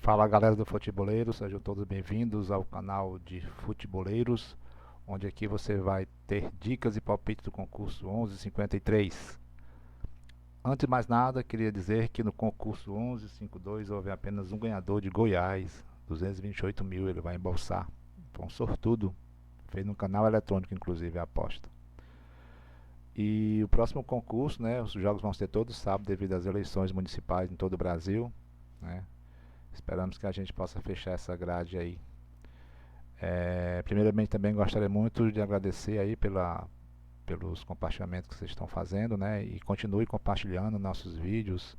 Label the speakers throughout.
Speaker 1: Fala galera do Futeboleiros, sejam todos bem-vindos ao canal de Futeboleiros, onde aqui você vai ter dicas e palpites do concurso 1153. Antes de mais nada, queria dizer que no concurso 1152 houve apenas um ganhador de Goiás, 228 mil ele vai embolsar. Foi um sortudo, fez no canal eletrônico inclusive a aposta. E o próximo concurso, né, os jogos vão ser todos sábado devido às eleições municipais em todo o Brasil, né? Esperamos que a gente possa fechar essa grade aí. Primeiramente também gostaria muito de agradecer aí pelos compartilhamentos que vocês estão fazendo, né? E continue compartilhando nossos vídeos,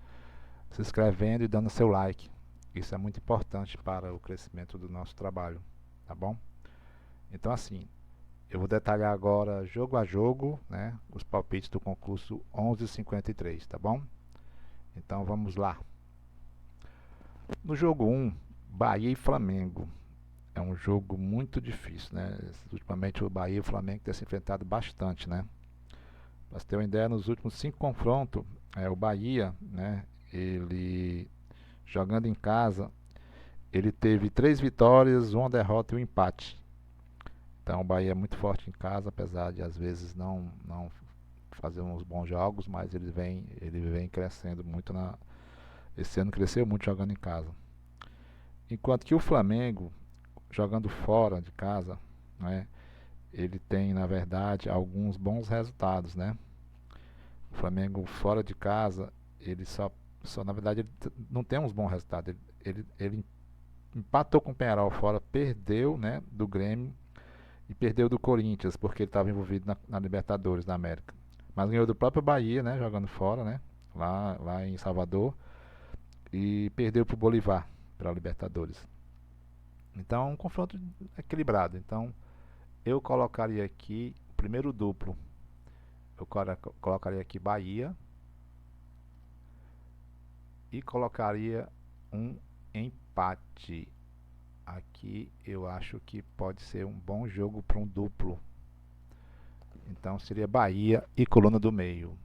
Speaker 1: se inscrevendo e dando seu like. Isso é muito importante para o crescimento do nosso trabalho, tá bom? Então assim, eu vou detalhar agora jogo a jogo, né? Os palpites do concurso 1153, tá bom? Então vamos lá. No jogo 1, Bahia e Flamengo. É um jogo muito difícil, né? Ultimamente o Bahia e o Flamengo têm se enfrentado bastante, né? Para você ter uma ideia, nos últimos 5 confrontos, o Bahia, né? Ele jogando em casa, ele teve 3 vitórias, uma derrota e um empate. Então o Bahia é muito forte em casa, apesar de às vezes não fazer uns bons jogos, mas ele vem crescendo muito esse ano cresceu muito jogando em casa. Enquanto que o Flamengo, jogando fora de casa, né, ele tem, na verdade, alguns bons resultados, né? O Flamengo fora de casa, ele só na verdade, ele não tem uns bons resultados. Ele empatou com o Penharol fora, perdeu, né, do Grêmio e perdeu do Corinthians, porque ele estava envolvido na Libertadores da América. Mas ganhou do próprio Bahia, né, jogando fora, né, lá em Salvador, e perdeu para o Bolívar, para a Libertadores. Então, é um confronto equilibrado. Então, eu colocaria aqui o primeiro duplo. Eu colocaria aqui Bahia e colocaria um empate. Aqui eu acho que pode ser um bom jogo para um duplo. Então seria Bahia e coluna do meio.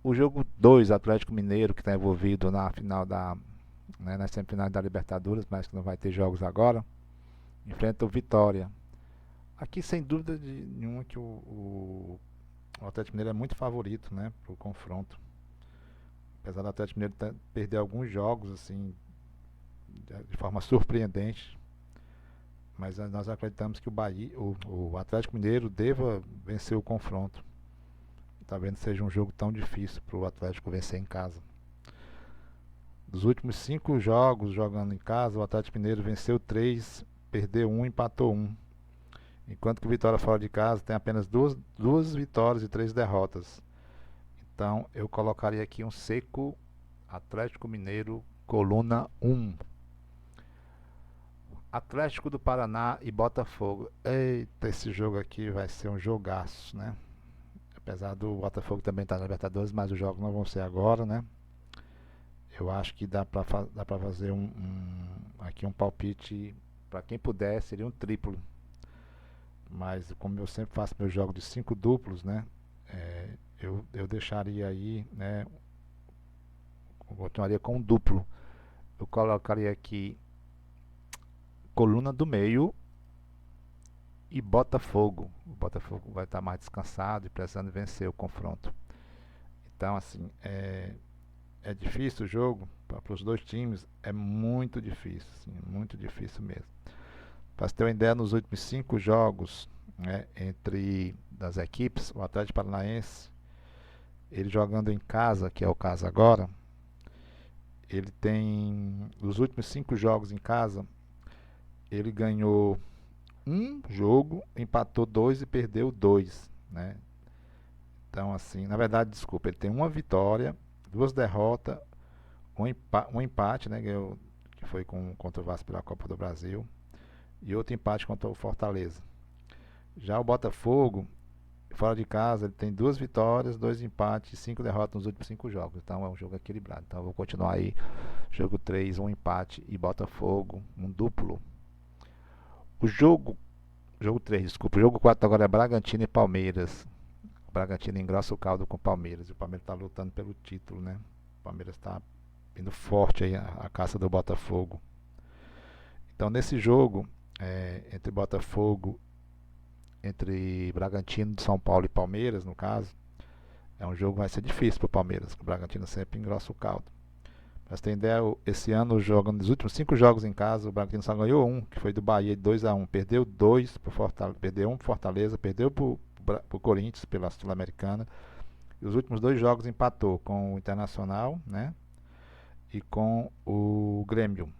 Speaker 1: O jogo 2, Atlético Mineiro, que está envolvido na final nas semifinais da Libertadores, mas que não vai ter jogos agora, enfrenta o Vitória. Aqui sem dúvida nenhuma que o Atlético Mineiro é muito favorito, né, para o confronto. Apesar do Atlético Mineiro perder alguns jogos assim de forma surpreendente, mas nós acreditamos que o Atlético Mineiro deva vencer o confronto. Talvez não seja um jogo tão difícil para o Atlético vencer em casa. Dos últimos 5 jogos jogando em casa, o Atlético Mineiro venceu 3, perdeu 1, empatou 1. Enquanto que o Vitória fora de casa tem apenas duas vitórias e 3 derrotas. Então eu colocaria aqui um seco Atlético Mineiro, coluna 1. Atlético do Paraná e Botafogo. Eita, esse jogo aqui vai ser um jogaço, né? Apesar do Botafogo também estar na Libertadores, mas os jogos não vão ser agora, né? Eu acho que dá pra fazer aqui um palpite, para quem puder, seria um triplo. Mas como eu sempre faço meu jogo de 5 duplos, né? Eu deixaria aí, né? Eu continuaria com um duplo. Eu colocaria aqui coluna do meio e Botafogo. O Botafogo vai estar mais descansado e precisando vencer o confronto. Então, assim, é difícil o jogo para os dois times, é muito difícil, assim, muito difícil mesmo. Para você ter uma ideia, nos últimos 5 jogos, né, entre das equipes, o Atlético Paranaense, ele jogando em casa, que é o caso agora, ele tem, os últimos 5 jogos em casa, ele ganhou um jogo, empatou 2 e perdeu 2, né? Então, assim, na verdade, desculpa, ele tem uma vitória, 2 derrotas, um empate, né? Que foi contra o Vasco pela Copa do Brasil, e outro empate contra o Fortaleza. Já o Botafogo, fora de casa, ele tem 2 vitórias, 2 empates e 5 derrotas nos últimos 5 jogos. Então é um jogo equilibrado. Então eu vou continuar aí. Jogo 3, um empate e Botafogo, um duplo. O jogo 3, desculpa. O jogo 4 agora é Bragantino e Palmeiras. O Bragantino engrossa o caldo com o Palmeiras. E o Palmeiras está lutando pelo título, né? O Palmeiras está vindo forte aí a caça do Botafogo. Então nesse jogo, entre Botafogo, entre Bragantino de São Paulo e Palmeiras, no caso, é um jogo que vai ser difícil para o Palmeiras, porque o Bragantino sempre engrossa o caldo. Pra você ter ideia, esse ano, jogando nos últimos 5 jogos em casa, o Bragantino só ganhou um, que foi do Bahia de 2-1. Perdeu dois pro Fortaleza, perdeu um pro Fortaleza, perdeu pro Corinthians pela Sul-Americana. E os últimos 2 jogos empatou com o Internacional, né? E com o Grêmio.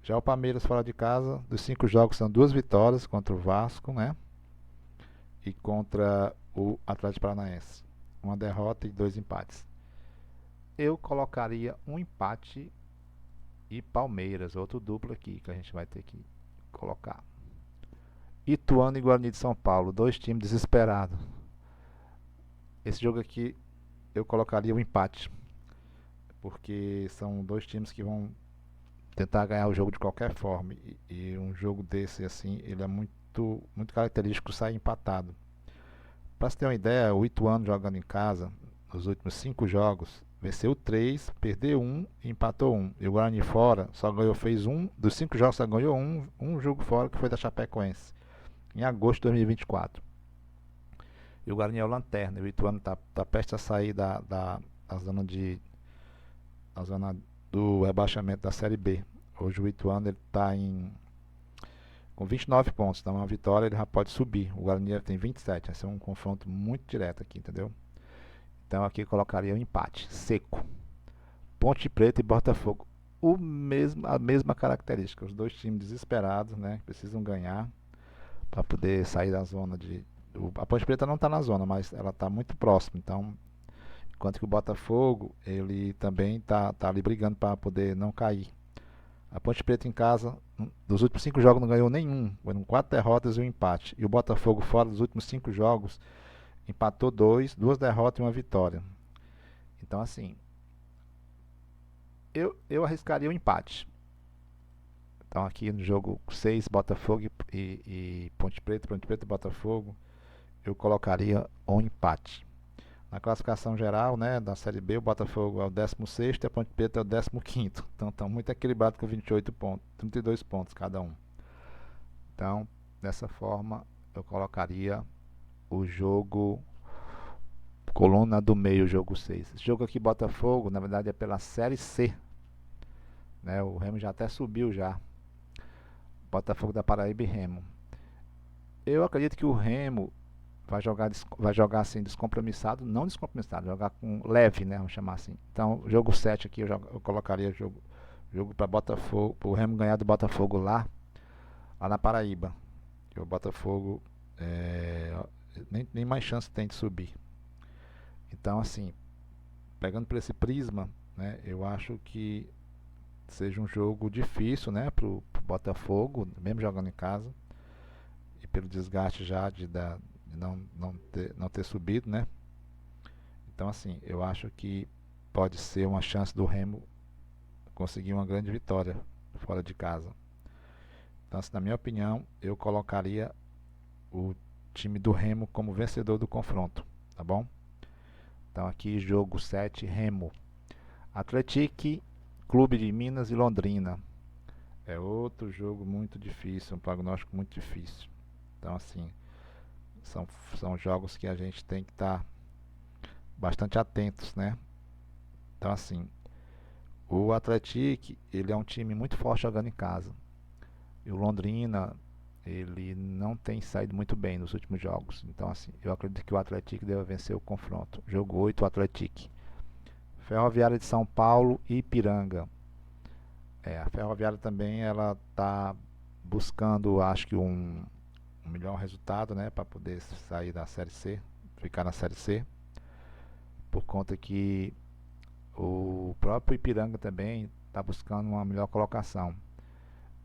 Speaker 1: Já o Palmeiras fora de casa, dos 5 jogos são 2 vitórias contra o Vasco, né? E contra o Atlético Paranaense. Uma derrota e 2 empates. Eu colocaria um empate e Palmeiras, outro duplo aqui que a gente vai ter que colocar. Ituano e Guarani de São Paulo, 2 times desesperados. Esse jogo aqui eu colocaria um empate, porque são 2 times que vão tentar ganhar o jogo de qualquer forma, e um jogo desse assim, ele é muito característico sair empatado. Para você ter uma ideia, o Ituano jogando em casa, nos últimos 5 jogos, venceu 3, perdeu 1 e empatou 1. E o Guarani fora só ganhou, fez dos 5 jogos só ganhou um jogo fora, que foi da Chapecoense, em agosto de 2024. E o Guarani é o lanterna, e o Ituano está prestes a sair da zona da zona do rebaixamento da Série B. Hoje o Ituano está com 29 pontos, então uma vitória ele já pode subir. O Guarani tem 27, vai ser um confronto muito direto aqui, entendeu? Então aqui eu colocaria um empate seco. Ponte Preta e Botafogo, a mesma característica. Os 2 times desesperados, né? Precisam ganhar para poder sair da zona de. A Ponte Preta não está na zona, mas ela está muito próxima. Então, enquanto que o Botafogo ele também está ali brigando para poder não cair. A Ponte Preta em casa, dos últimos 5 jogos não ganhou nenhum. Foram 4 derrotas e um empate. E o Botafogo fora dos últimos 5 jogos empatou 2 derrotas e uma vitória. Então assim, eu arriscaria um empate. Então aqui no jogo 6, Botafogo e Ponte Preta e Botafogo, eu colocaria um empate. Na classificação geral, né, da Série B, o Botafogo é o 16º e a Ponte Preta é o 15º. Então estão muito equilibrados com 28 pontos, 32 pontos cada um. Então, dessa forma, eu colocaria o jogo coluna do meio, jogo 6. Esse jogo aqui, Botafogo, na verdade é pela Série C, né? O Remo já até subiu já. Botafogo da Paraíba e Remo. Eu acredito que o Remo vai jogar assim descompromissado, não descompromissado, jogar com leve, né? Vamos chamar assim. Então, jogo 7 aqui eu colocaria jogo para Botafogo, o Remo ganhar do Botafogo lá na Paraíba. Que o Botafogo nem mais chance tem de subir. Então, assim, pegando por esse prisma, né? Eu acho que seja um jogo difícil, né? Pro Botafogo, mesmo jogando em casa, e pelo desgaste já de não ter subido, né? Então assim, eu acho que pode ser uma chance do Remo conseguir uma grande vitória fora de casa. Então, assim, na minha opinião, eu colocaria o time do Remo como vencedor do confronto, tá bom? Então aqui jogo 7, Remo. Atlético Clube de Minas e Londrina. É outro jogo muito difícil, um prognóstico muito difícil. Então assim, são jogos que a gente tem que estar bastante atentos, né? Então assim, o Atlético, ele é um time muito forte jogando em casa. E o Londrina, ele não tem saído muito bem nos últimos jogos. Então assim, eu acredito que o Atlético deve vencer o confronto. Jogo 8, o Atlético. Ferroviária de São Paulo e Ipiranga. A Ferroviária também ela está buscando, acho que um melhor resultado, né, para poder sair da Série C, ficar na Série C, por conta que o próprio Ipiranga também está buscando uma melhor colocação.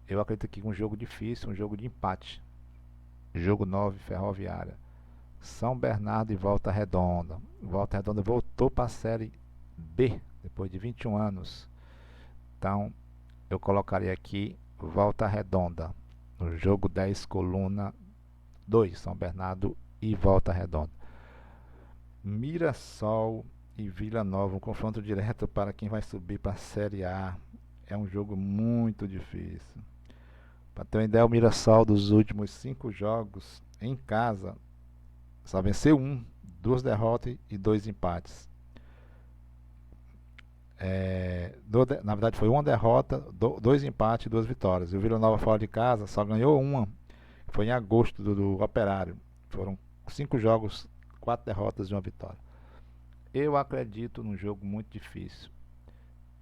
Speaker 1: Eu acredito que um jogo difícil, um jogo de empate. Jogo 9, Ferroviária. São Bernardo e Volta Redonda. Volta Redonda voltou para a Série B depois de 21 anos. Então, eu colocaria aqui Volta Redonda no jogo 10, coluna 2, São Bernardo e Volta Redonda. Mirassol e Vila Nova, um confronto direto para quem vai subir para a Série A. É um jogo muito difícil. Para ter uma ideia, o Mirassol dos últimos 5 jogos em casa só venceu um, 2 derrotas e 2 empates. Na verdade foi uma derrota, 2 empates e 2 vitórias. E o Vila Nova fora de casa só ganhou uma, foi em agosto do Operário. Foram 5 jogos, 4 derrotas e 1 vitória. Eu acredito num jogo muito difícil.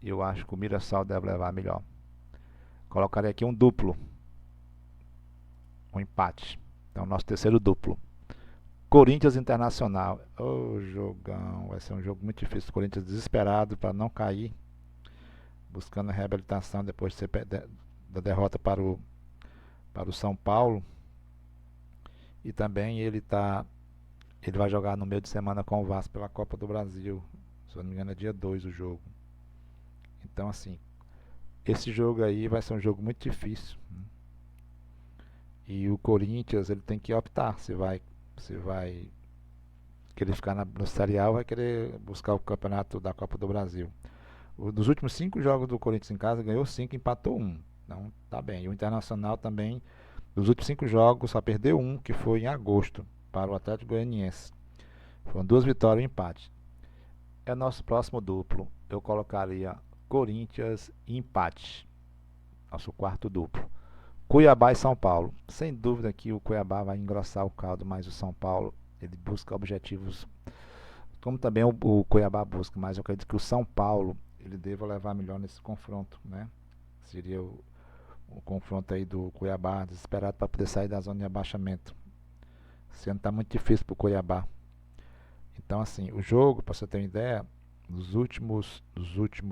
Speaker 1: Eu acho que o Mirassol deve levar melhor. Colocarei aqui um duplo, um empate. Então, nosso terceiro duplo. Corinthians Internacional. Ô, jogão. Vai ser um jogo muito difícil. O Corinthians desesperado para não cair. Buscando a reabilitação depois da derrota para o São Paulo. E também ele vai jogar no meio de semana com o Vasco pela Copa do Brasil. Se eu não me engano é dia 2 o jogo. Então assim, esse jogo aí vai ser um jogo muito difícil. E o Corinthians ele tem que optar se vai querer ficar no Série A ou vai querer buscar o campeonato da Copa do Brasil. Dos últimos 5 jogos do Corinthians em casa, ganhou 5, empatou 1. Então tá bem. E o Internacional também, dos últimos 5 jogos, só perdeu 1, que foi em agosto, para o Atlético Goianiense. Foram 2 vitórias e um empate. É nosso próximo duplo. Eu colocaria Corinthians e empate. Nosso quarto duplo. Cuiabá e São Paulo. Sem dúvida que o Cuiabá vai engrossar o caldo, mas o São Paulo ele busca objetivos, como também o Cuiabá busca, mas eu acredito que o São Paulo ele deva levar melhor nesse confronto, né? Seria o confronto aí do Cuiabá, desesperado para poder sair da zona de abaixamento. Esse ano está muito difícil para o Cuiabá. Então assim, o jogo, para você ter uma ideia, dos últimos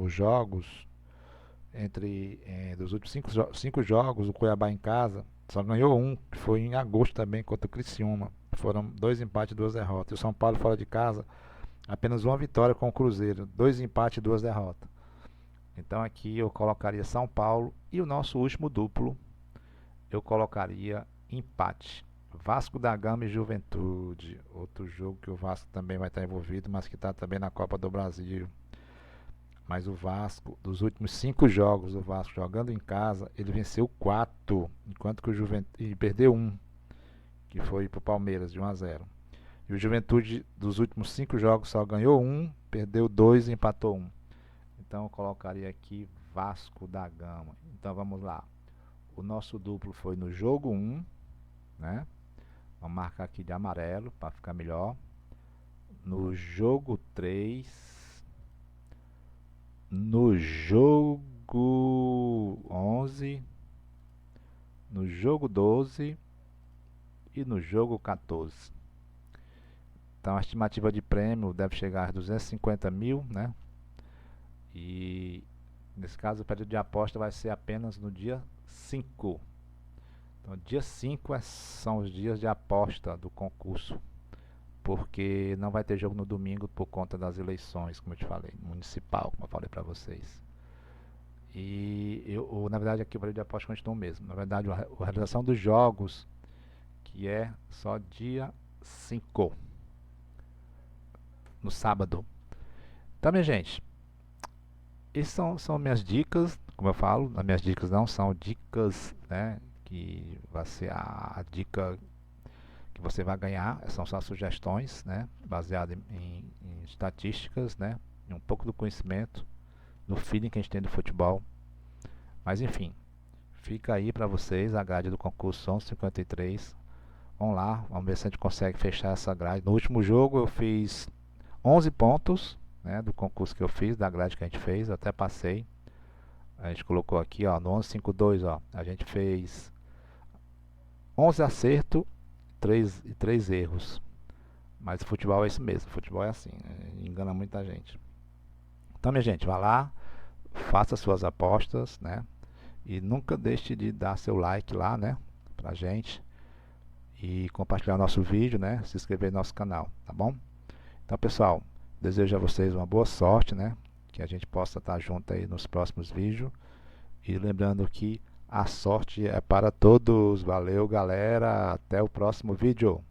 Speaker 1: jogos, dos últimos 5 jogos, o Cuiabá em casa só ganhou um, que foi em agosto também contra o Criciúma. Foram 2 empates e 2 derrotas. E o São Paulo fora de casa, apenas 1 vitória com o Cruzeiro, 2 empates e 2 derrotas. Então aqui eu colocaria São Paulo e o nosso último duplo eu colocaria empate. Vasco da Gama e Juventude, outro jogo que o Vasco também vai estar envolvido, mas que está também na Copa do Brasil. Mas o Vasco, dos últimos 5 jogos, o Vasco jogando em casa, ele venceu 4, enquanto que o Juventude perdeu 1, que foi para o Palmeiras de 1-0. E o Juventude, dos últimos 5 jogos, só ganhou 1, perdeu 2 e empatou 1. Então eu colocaria aqui Vasco da Gama. Então vamos lá. O nosso duplo foi no jogo 1, né? Vamos marcar aqui de amarelo para ficar melhor. No jogo 3. No jogo 11, no jogo 12 e no jogo 14. Então a estimativa de prêmio deve chegar a 250 mil, né? E nesse caso o período de aposta vai ser apenas no dia 5. Então dia 5 são os dias de aposta do concurso, porque não vai ter jogo no domingo por conta das eleições, como eu te falei, municipal, como eu falei para vocês. E na verdade aqui o período de aposta continua o mesmo. Na verdade a realização dos jogos, que é só dia 5, no sábado. Então minha gente, essas são minhas dicas, como eu falo, as minhas dicas não são dicas, né, que vai ser a dica que você vai ganhar, são só sugestões, né, baseadas em estatísticas, né, em um pouco do conhecimento, do feeling que a gente tem do futebol. Mas enfim, fica aí para vocês a grade do concurso 1153. Vamos lá, vamos ver se a gente consegue fechar essa grade. No último jogo eu fiz 11 pontos, né, do concurso que eu fiz, da grade que a gente fez, eu até passei. A gente colocou aqui, ó, no 1152, ó, a gente fez 11 acertos e 3 erros. Mas o futebol é isso mesmo, o futebol é assim, engana muita gente. Então, minha gente, vá lá, faça suas apostas, né? E nunca deixe de dar seu like lá, né? Pra gente. E compartilhar nosso vídeo, né? Se inscrever no nosso canal, tá bom? Então, pessoal, desejo a vocês uma boa sorte, né? Que a gente possa estar junto aí nos próximos vídeos. E lembrando que a sorte é para todos. Valeu, galera. Até o próximo vídeo.